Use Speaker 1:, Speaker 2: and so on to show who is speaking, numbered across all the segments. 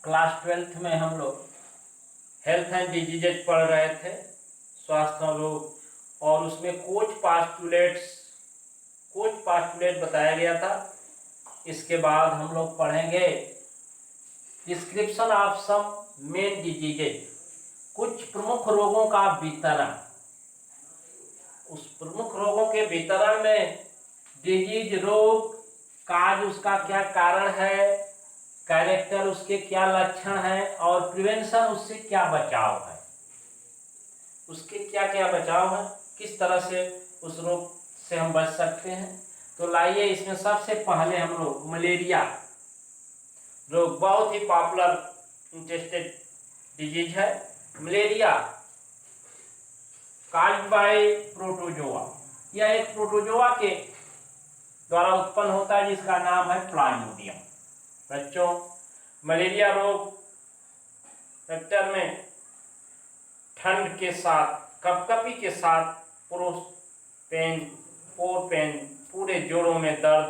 Speaker 1: Class 12th में हम लोग हेल्थ एंड डिजीजेज पढ़ रहे थे, स्वास्थ्य रोग, और उसमें कोच पास्टुलेट बताया गया था। इसके बाद हम लोग पढ़ेंगे description of some main diseases, कुछ प्रमुख रोगों का वितरण। उस प्रमुख रोगों के वितरण में डिजीज, रोग, काज उसका क्या कारण है, कैरेक्टर उसके क्या लक्षण हैं, और प्रिवेंशन उससे क्या बचाव है, उसके क्या क्या बचाव है, किस तरह से उस रोग से हम बच सकते हैं। तो लाइए इसमें सबसे पहले हम लोग मलेरिया रोग, बहुत ही पॉपुलर इंटरेस्टेड डिजीज है मलेरिया, काज्ड बाय प्रोटोजोआ। यह एक प्रोटोजोआ के द्वारा उत्पन्न होता है जिसका नाम है प्लाज्मोडियम। बच्चों, मलेरिया रोग वेक्टर में ठंड के साथ, कपकपी के साथ पोर पेन, पूरे जोड़ों में दर्द,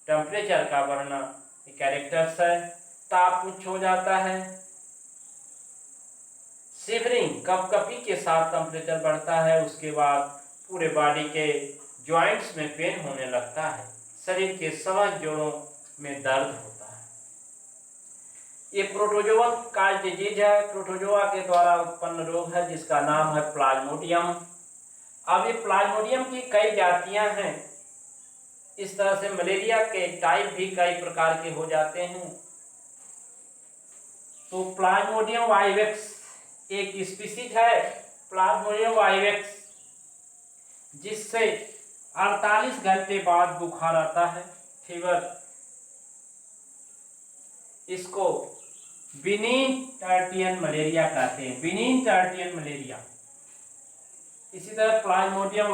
Speaker 1: टेम्परेचर का बढ़ना, ये कैरेक्टर्स है। ताप उच्च हो जाता है, शिवरिंग, कपकपी के साथ टेम्परेचर बढ़ता है। उसके बाद पूरे बॉडी के जॉइंट्स में पेन होने लगता है, शरीर के समस्त जोड़ों में दर्द होता है। ये प्रोटोजोआ का डिजीज है, प्रोटोजोआ के द्वारा उत्पन्न रोग है जिसका नाम है प्लाज्मोडियम। अब ये प्लाज्मोडियम की कई जातियां हैं। इस तरह से मलेरिया के टाइप भी कई प्रकार के हो जाते हैं। तो प्लाज्मोडियम वाइवेक्स एक स्पीसीज है, प्लाज्मोडियम वाइवेक्स, जिससे 48 घंटे बाद बुखार आता है, फीवर। इसको बिनीन टर्टियन मलेरिया कहते हैं, बिनीन टर्टियन मलेरिया। इसी तरह प्लाज्मोडियम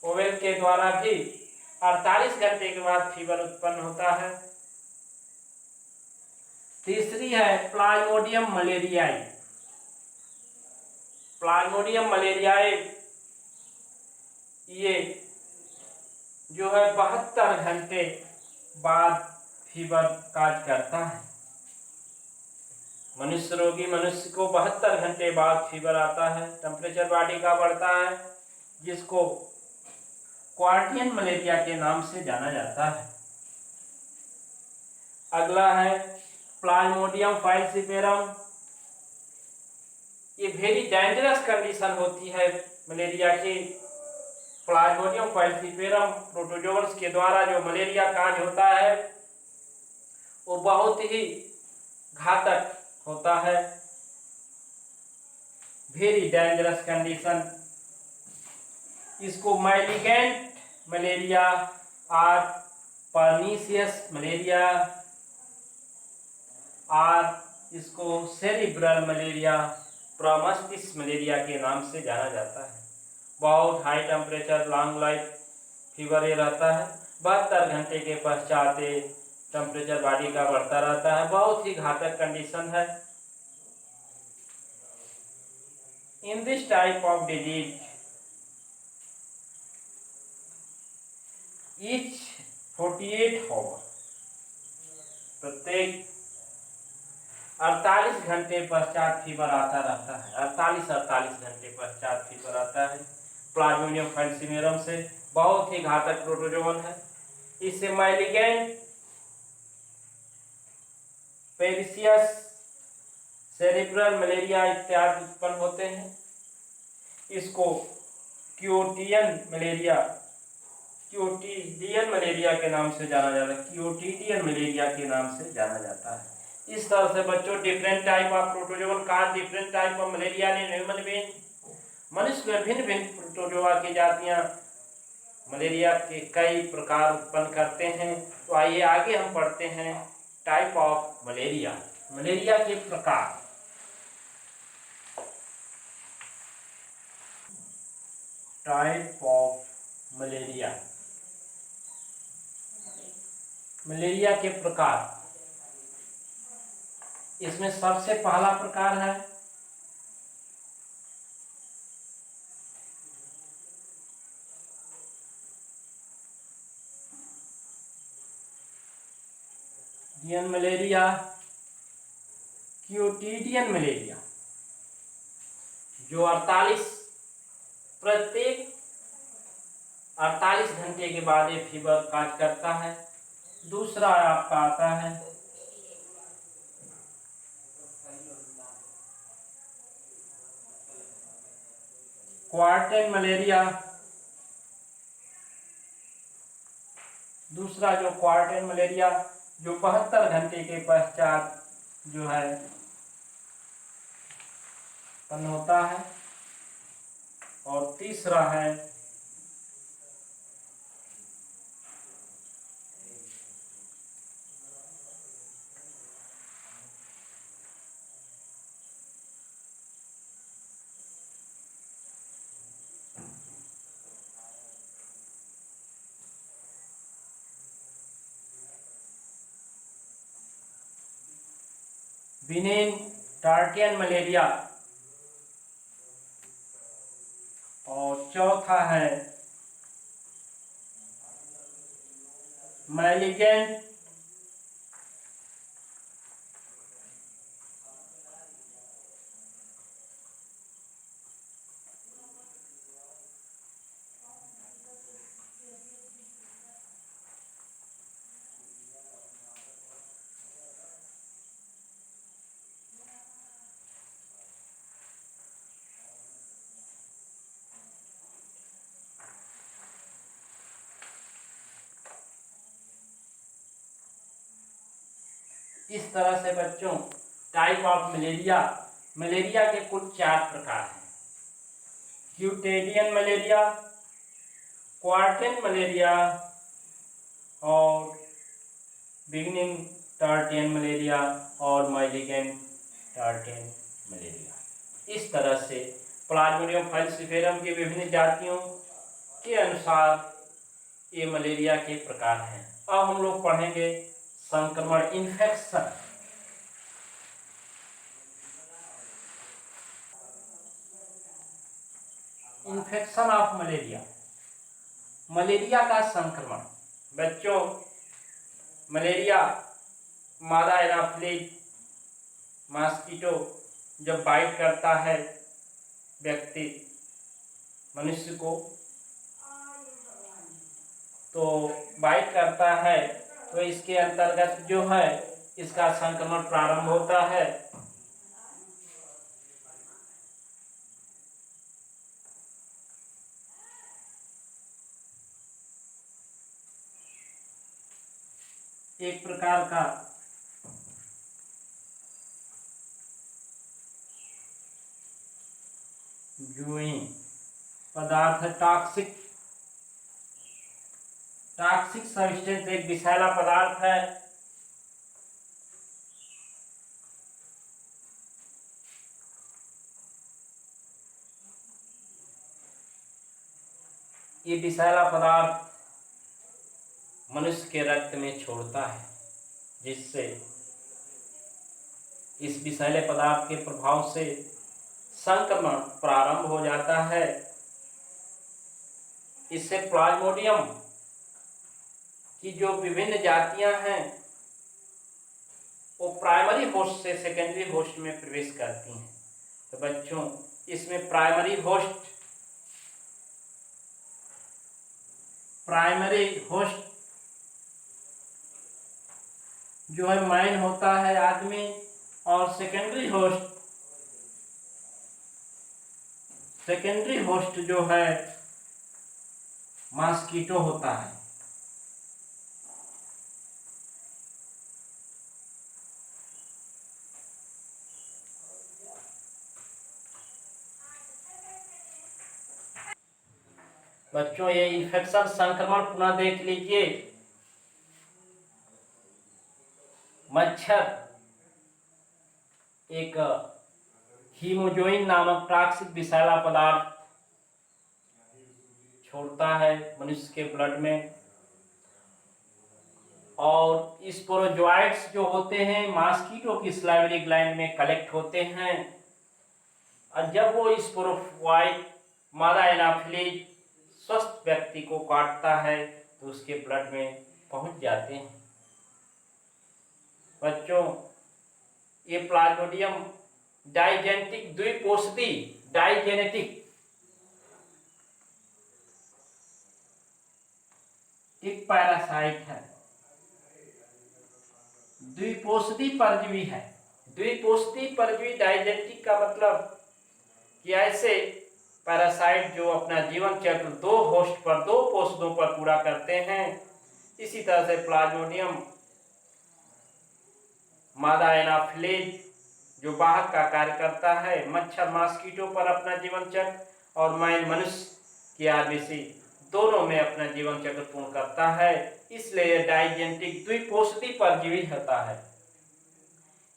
Speaker 1: ओवेल के द्वारा भी 48 घंटे के बाद फीवर उत्पन्न होता है। तीसरी है प्लाज्मोडियम मलेरियाई। प्लाज्मोडियम मलेरियाई ये जो है 72 घंटे बाद फीवर काज करता है। मनुष्य को 72 घंटे बाद फीवर आता है, टेम्परेचर बॉडी का बढ़ता है, जिसको क्वार्टियन मलेरिया के नाम से जाना जाता है। अगला है प्लाज्मोडियम फाल्सिपेरम। ये वेरी डेंजरस कंडीशन होती है मलेरिया की। प्लाज्मोडियम फाल्सिपेरम प्रोटोजोअन्स के द्वारा जो मलेरिया काज होता है वो बहुत ही घातक होता है, वेरी डेंजरस कंडीशन। इसको मैलिगेंट मलेरिया और पर्नीशियस मलेरिया और इसको सेरिब्रल मलेरिया, प्रॉमस्टिस मलेरिया के नाम से जाना जाता है। बहुत high temperature, long life fever ये रहता है। 72 घंटे के पश्चात टेम्परेचर बॉडी का बढ़ता रहता है, बहुत ही घातक कंडीशन है। In this type of disease each 48 hour, प्रत्येक 48 घंटे पश्चात फीवर आता रहता है। 48 घंटे पश्चात फीवर आता है। प्लाज्मोडियम फाल्सिपेरम से बहुत ही घातक प्रोटोजोअन है। इससे मैलिगेंट, पेरिसियस, सेरिब्रल मलेरिया इत्यादि उत्पन्न होते हैं। इसको क्योटिडियन मलेरिया के नाम से जाना जाता है, क्योटिडियन मलेरिया के नाम से जाना जाता है। इस तरह से बच्चों डिफरेंट टाइप ऑफ प्रोटोजोअन का, डिफरेंट टाइप ऑफ मलेरिया ने ह्यूमन बीइंग, मनुष्य में भिन्न भिन्न प्रोटोजोआ की जातियां मलेरिया के कई प्रकार उत्पन्न करते हैं। तो आइए आगे हम पढ़ते हैं टाइप ऑफ मलेरिया, मलेरिया के प्रकार। टाइप ऑफ मलेरिया, मलेरिया के प्रकार। इसमें सबसे पहला प्रकार है मलेरिया, क्योटिडियन मलेरिया, जो प्रत्येक 48 घंटे के बाद ये फीवर काज करता है। दूसरा आपका आता है क्वार्टेन मलेरिया। दूसरा जो क्वार्टेन मलेरिया, जो 72 घंटे के पश्चात जो है उत्पन्न होता है। और तीसरा है बिनेन टार्टियन मलेरिया। और चौथा है मैलिगेंट इस तरह से बच्चों टाइप ऑफ मलेरिया के कुल 4 प्रकार हैं। क्यूटेडियन मलेरिया, क्वार्टेन मलेरिया और बिगिनिंग टार्टियन मलेरिया और मैलिगेंट टार्टियन मलेरिया। इस तरह से प्लाज्मोडियम फाल्सिफेरम की विभिन्न जातियों के अनुसार ये मलेरिया के प्रकार हैं। अब हम लोग पढ़ेंगे संक्रमण, इन्फेक्शन ऑफ मलेरिया। मलेरिया का संक्रमण। बच्चों, मलेरिया मादा एनाफिलिस मॉस्किटो जब बाइट करता है व्यक्ति मनुष्य को, तो बाइट करता है तो इसके अंतर्गत जो है इसका संक्रमण प्रारंभ होता है। एक प्रकार का जुई पदार्थ है, टॉक्सिक सब्सटेंस, एक विषैला पदार्थ है। ये विषैला पदार्थ मनुष्य के रक्त में छोड़ता है, जिससे इस विषैले पदार्थ के प्रभाव से संक्रमण प्रारंभ हो जाता है। इससे प्लाज्मोडियम की जो विभिन्न जातियां हैं वो प्राइमरी होस्ट से सेकेंडरी होस्ट में प्रवेश करती हैं। तो बच्चों, इसमें प्राइमरी होस्ट जो है मैन होता है, आदमी, और सेकेंडरी होस्ट जो है मॉस्किटो होता है। बच्चों, ये इन्फेक्शन संक्रमण पुनः देख लीजिए। मच्छर एक हीमोजोइन नामक टॉक्सिक विषैला पदार्थ छोड़ता है मनुष्य के ब्लड में, और स्पोरोजोइट्स जो होते हैं मॉस्किटो की सलाइवरी ग्लैंड में कलेक्ट होते हैं, और जब वो स्पोरोफाइट मादा एनाफिलिस स्वस्थ व्यक्ति को काटता है तो उसके ब्लड में पहुंच जाते हैं। बच्चों ये प्लाज्मोडियम डाइजेनेटिक द्विपोषदी डाइजेनेटिक एक पैरासाइट है, द्विपोषदी परजीवी है। द्विपोषदी परजीवी डाइजेनेटिक का मतलब कि ऐसे पैरासाइट जो अपना जीवन चक्र दो होस्ट पर, दो पोषदों पर पूरा करते हैं। इसी तरह से प्लाज्मोडियम मादा एनाफिलेज जो वाहक का कार्य करता है, मच्छर मॉस्किटो पर अपना जीवन चक्र, और मनुष्य की आरबीसी दोनों में अपना जीवन चक्र पूर्ण करता है। इसलिए डाइजेनेटिक द्विपोषदी परजीवी होता है।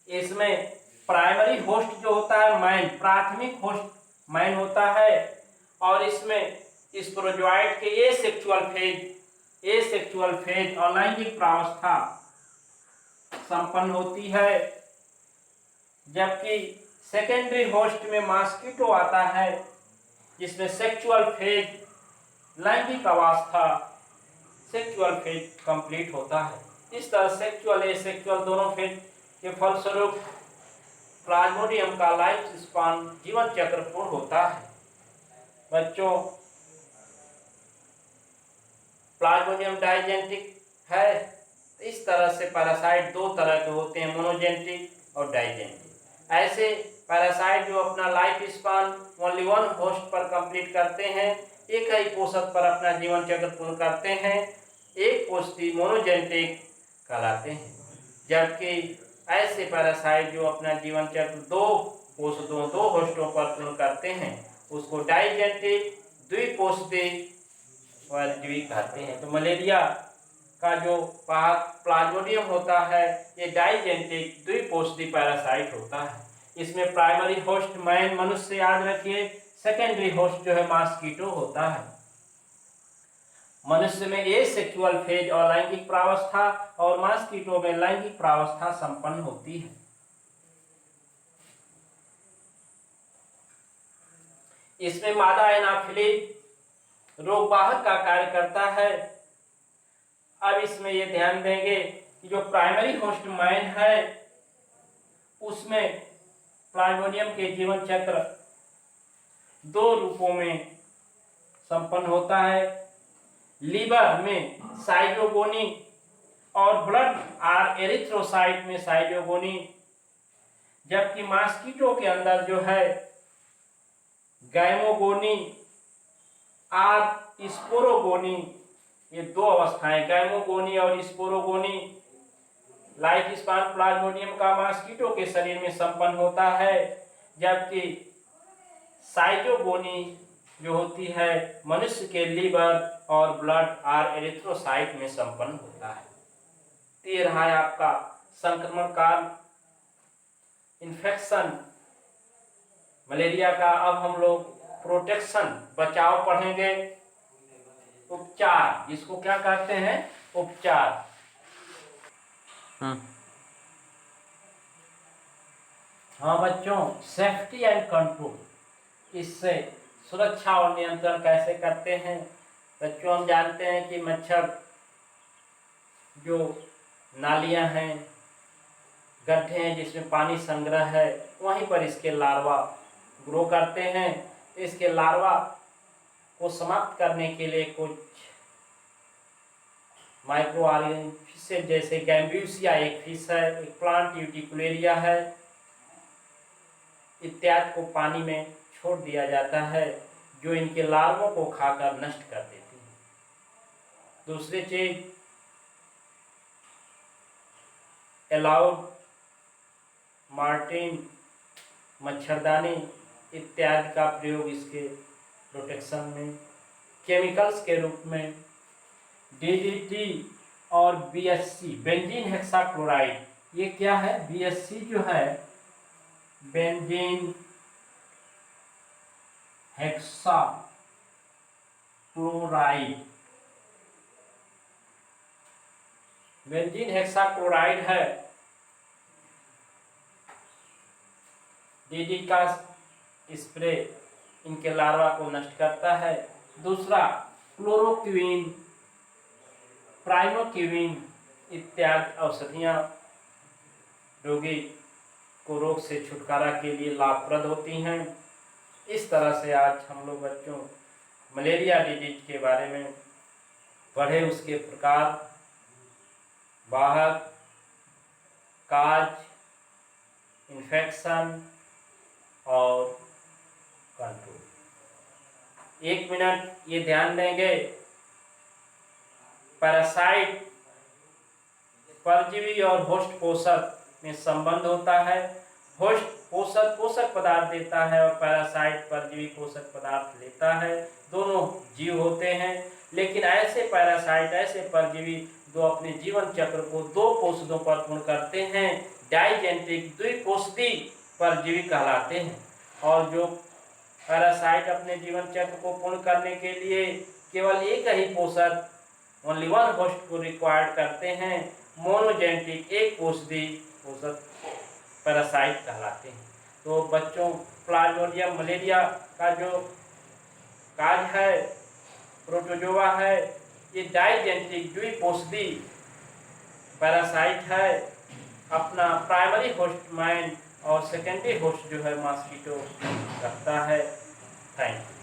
Speaker 1: इसमें प्राइमरी होस्ट जो होता है मैन, प्राथमिक होस्ट मैन होता है, और इसमें स्पोरोजोइट के ए सेक्सुअल फेज और लैंगिक प्रावस्था संपन्न होती है, जबकि सेकेंडरी होस्ट में मॉस्किटो आता है जिसमें सेक्सुअल फेज, लैंगिक अवस्था, सेक्सुअल फेज कंप्लीट होता है। इस तरह सेक्सुअल एसेक्सुअल दोनों फेज के फलस्वरूप प्लाज्मोडियम का लाइफ स्पान जीवन चक्र पूर्ण होता है। बच्चों प्लाज्मोडियम डाइजेनेटिक है। इस तरह से पैरासाइट दो तरह के होते हैं, मोनोजेनेटिक और डाइजेनेटिक। ऐसे पैरासाइट जो अपना life span only one host पर कंप्लीट करते हैं, एक ही पोषक पर अपना जीवन चक्र पूर्ण करते हैं, एक पोषदी मोनोजेनेटिक कहलाते हैं। जबकि ऐसे पैरासाइट जो अपना जीवन चक्र दो पोषदों, दो होस्टों पर पूर्ण करते हैं, उसको डाइजेनेटिक द्विपोषदी परजीवी कहते हैं। तो मलेरिया का जो प्लाज्मोडियम होता है ये डाइजेनेटिक द्विपोषदी पैरासाइट होता है। इसमें प्राइमरी होस्ट मैन मनुष्य याद रखिए, सेकेंडरी होस्ट जो है मॉस्किटो होता है। मनुष्य में एसेक्सुअल फेज और लैंगिक प्रावस्था, और मॉस्किटो में लैंगिक प्रावस्था संपन्न होती है। इसमें मादा एनाफिलिज रोगवाहक का कार्य करता है। अब इसमें ये ध्यान देंगे कि जो प्राइमरी होस्ट मैन है उसमें प्लाज्मोडियम के जीवन चक्र दो रूपों में संपन्न होता है। लीवर में साइटोगोनी और ब्लड आर एरिथ्रोसाइट में साइटोगोनी, जबकि मॉस्किटो के अंदर जो है गैमोगोनी आर स्पोरोगोनी, ये दो अवस्थाएं गैमोगोनी और स्पोरोगोनी लाइफ स्पान प्लाज्मोडियम का मॉस्किटो के शरीर में संपन्न होता है, जबकि साइटोगोनी जो होती है मनुष्य के लीवर और ब्लड आर एरिथ्रोसाइट में संपन्न होता है। ये रहा है आपका संक्रमण काल इन्फेक्शन मलेरिया का। अब हम लोग प्रोटेक्शन बचाव पढ़ेंगे। उपचार जिसको क्या कहते हैं, उपचार। हाँ बच्चों, सेफ्टी एंड कंट्रोल, इससे सुरक्षा और नियंत्रण कैसे करते हैं। बच्चों हम जानते हैं कि मच्छर जो नालियां हैं, गड्ढे हैं जिसमें पानी संग्रह है, वहीं पर इसके लार्वा ग्रो करते हैं। इसके लार्वा को समाप्त करने के लिए कुछ माइक्रो ऑर्गेनिज्म फिशेज जैसे गैम्ब्यूसिया एक फिश है, एक प्लांट यूटिकुलेरिया है, इत्यादि को पानी में छोड़ दिया जाता है जो इनके लार्वों को खाकर नष्ट कर देती है। दूसरी चीज एलाउड, मार्टिन, मच्छरदानी इत्यादि का प्रयोग इसके प्रोटेक्शन में। केमिकल्स के रूप में डीडीटी और बीएचसी बेंजीन हेक्साक्लोराइड, ये क्या है, बीएचसी जो है बेंजीन हेक्साक्लोराइड, बेंजीन हेक्साक्लोराइड है, डीडी का स्प्रे इनके लार्वा को नष्ट करता है। दूसरा क्लोरोक्विन, प्राइमोक्विन इत्यादि औषधियां रोगी को रोग से छुटकारा के लिए लाभप्रद होती हैं। इस तरह से आज हम लोग बच्चों मलेरिया डिजीज के बारे में पढ़े, उसके प्रकार, वाहक, काज, इन्फेक्शन और कंट्रोल। 1 मिनट ये ध्यान देंगे, पैरासाइट परजीवी और होस्ट पोषक में संबंध होता है। होस्ट पोषक पोषक पदार्थ देता है और पैरासाइट परजीवी पोषक पदार्थ लेता है। दोनों जीव होते हैं, लेकिन ऐसे पैरासाइट, ऐसे परजीवी जो अपने जीवन चक्र को 2 पोषकों पर पूर्ण करते हैं, डाइजेनेटिक द्विपोषी परजीवी कहलाते हैं। और जो पैरासाइट अपने जीवन चक्र को पूर्ण करने के लिए केवल एक ही पोषक, ओनली वन होस्ट को रिक्वायर्ड करते हैं, मोनोजेनेटिक एक पोषी पोषक पैरासाइट कहलाते हैं। तो बच्चों, प्लाज्मोडियम मलेरिया का जो काज है, प्रोटोजोआ है, ये डाइजेनेटिक द्विपोषी पैरासाइट है। अपना प्राइमरी होस्ट माइन और सेकेंडरी होस्ट जो है मॉस्किटो रखता है। Thank you.